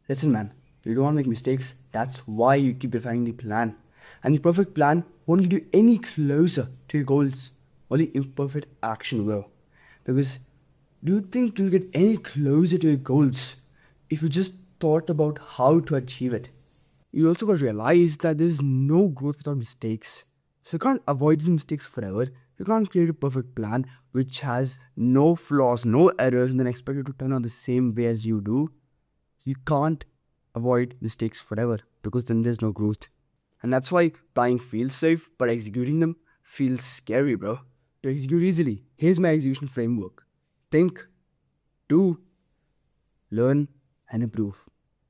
Listen, man, you don't want to make mistakes. That's why you keep refining the plan. And the perfect plan won't get you any closer to your goals. Only imperfect action will. Because do you think you'll get any closer to your goals if you just thought about how to achieve it? You also got to realize that there's no growth without mistakes. So you can't avoid these mistakes forever. You can't create a perfect plan which has no flaws, no errors, and then expect it to turn out the same way as you do. You can't avoid mistakes forever because then there's no growth. And that's why planning feels safe, but executing them feels scary, bro. To execute easily, here's my execution framework: think, do, learn, and improve.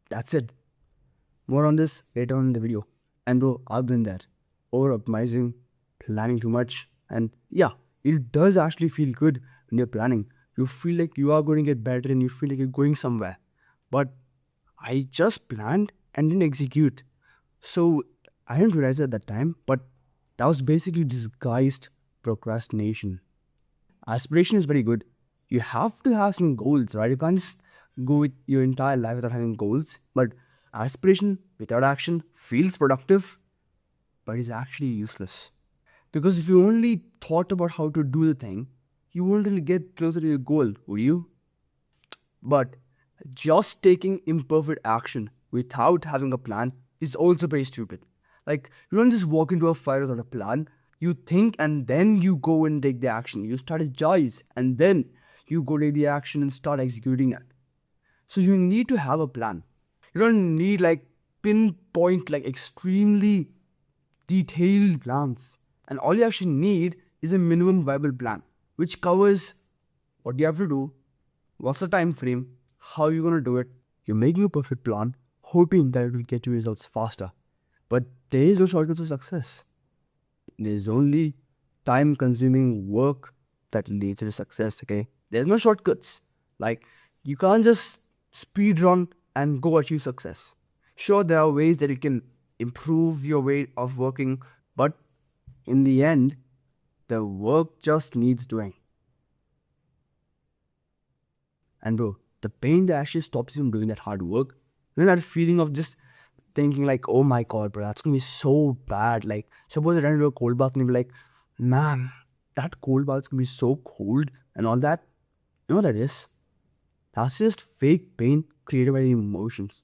That's it. More on this later on in the video. And bro, I've been there. Over optimizing, planning too much. And yeah, it does actually feel good when you're planning. You feel like you are going to get better and you feel like you're going somewhere. But I just planned and didn't execute. So I didn't realize it at that time, but that was basically disguised procrastination. Aspiration is very good. You have to have some goals, right? You can't just go with your entire life without having goals. But aspiration without action feels productive, but is actually useless. Because if you only thought about how to do the thing, you won't really get closer to your goal, would you? But just taking imperfect action without having a plan is also pretty stupid. Like, you don't just walk into a fire without a plan. You think and then you go and take the action. You strategize and then you go take the action and start executing it. So you need to have a plan. You don't need like pinpoint, like extremely detailed plans. And all you actually need is a minimum viable plan, which covers what you have to do, what's the time frame, how you're gonna do it. You're making a perfect plan, hoping that it will get you results faster. But there is no shortcut to success. There's only time consuming work that leads to success, okay? There's no shortcuts. Like, you can't just speed run and go achieve success. Sure, there are ways that you can improve your way of working, but in the end, the work just needs doing. And bro, the pain that actually stops you from doing that hard work, you know that feeling of just thinking like, oh my god, bro, that's gonna be so bad. Like, suppose I run into a cold bath and you be like, man, that cold bath is gonna be so cold and all that. You know what that is? That's just fake pain created by the emotions.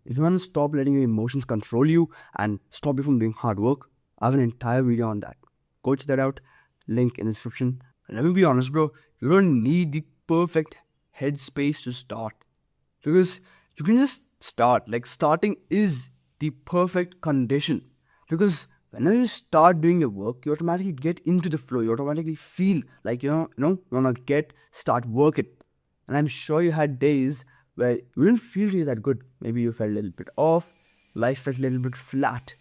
If you want to stop letting your emotions control you and stop you from doing hard work, I have an entire video on that. Go check that out. Link in the description. Let me be honest, bro. You don't need the perfect headspace to start. Because you can just start. Like, starting is the perfect condition. Because whenever you start doing the work, you automatically get into the flow. You automatically feel like you wanna start working. And I'm sure you had days where you didn't feel really that good. Maybe you felt a little bit off, life felt a little bit flat,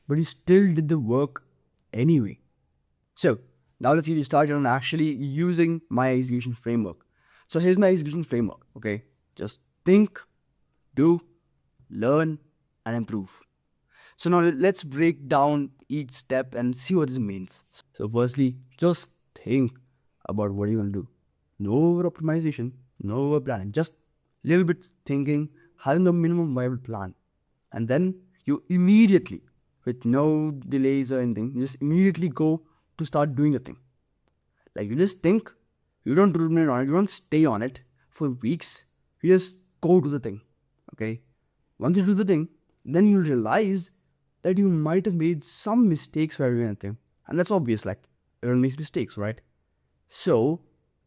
but you still did the work anyway. So now let's get you started on actually using my execution framework. So here's my execution framework, okay? Just think, do, learn, and improve. So now let's break down each step and see what this means. So firstly, just think about what you're gonna do. No over optimization, no over planning, just little bit thinking, having the minimum viable plan. And then you immediately, with no delays or anything, you just immediately go to start doing the thing. Like, you just think, you don't ruminate on it, you don't stay on it for weeks, you just go do the thing. Okay? Once you do the thing, then you realize that you might have made some mistakes while doing the thing. And that's obvious, like, everyone makes mistakes, right? So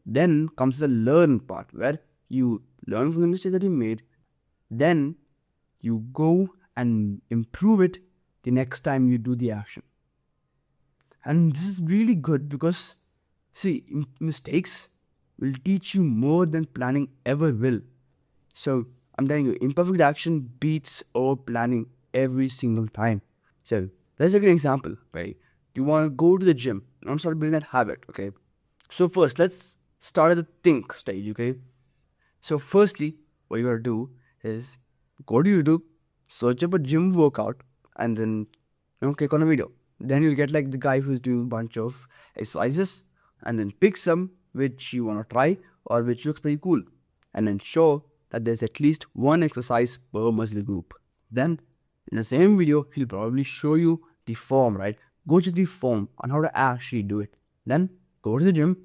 then comes the learn part where you learn from the mistake that you made, then you go and improve it the next time you do the action. And this is really good because, see, mistakes will teach you more than planning ever will. So I'm telling you, imperfect action beats over planning every single time. So let's take an example, right? You want to go to the gym. You want to start building that habit, okay? So first, let's start at the think stage, okay? So firstly, what you gotta do is go to YouTube, search up a gym workout, and then click on a video. Then you'll get like the guy who's doing a bunch of exercises, and then pick some which you wanna try or which looks pretty cool, and then sure that there's at least one exercise per muscle group. Then, in the same video, he'll probably show you the form, right? Go to the form on how to actually do it. Then, go to the gym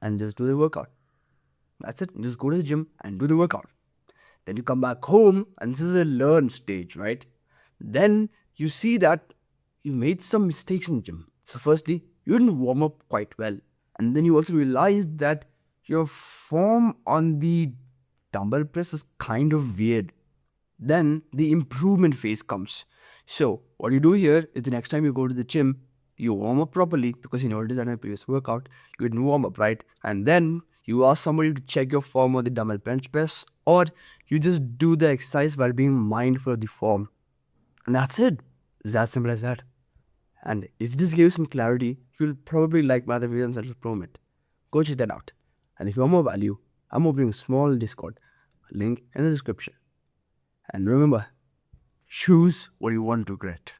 and just do the workout. That's it. Just go to the gym and do the workout. Then you come back home, and this is the learn stage, right? Then you see that you made some mistakes in the gym. So, firstly, you didn't warm up quite well. And then you also realize that your form on the dumbbell press is kind of weird. Then the improvement phase comes. So, what you do here is the next time you go to the gym, you warm up properly because you noticed that in a previous workout, you didn't warm up, right? And then you ask somebody to check your form on the dumbbell bench press, or you just do the exercise while being mindful of the form. And that's it. It's as simple as that. And if this gives some clarity, you'll probably like my other videos on self-improvement. Go check that out. And if you want more value, I'm opening a small Discord, link in the description. And remember, choose what you want to regret.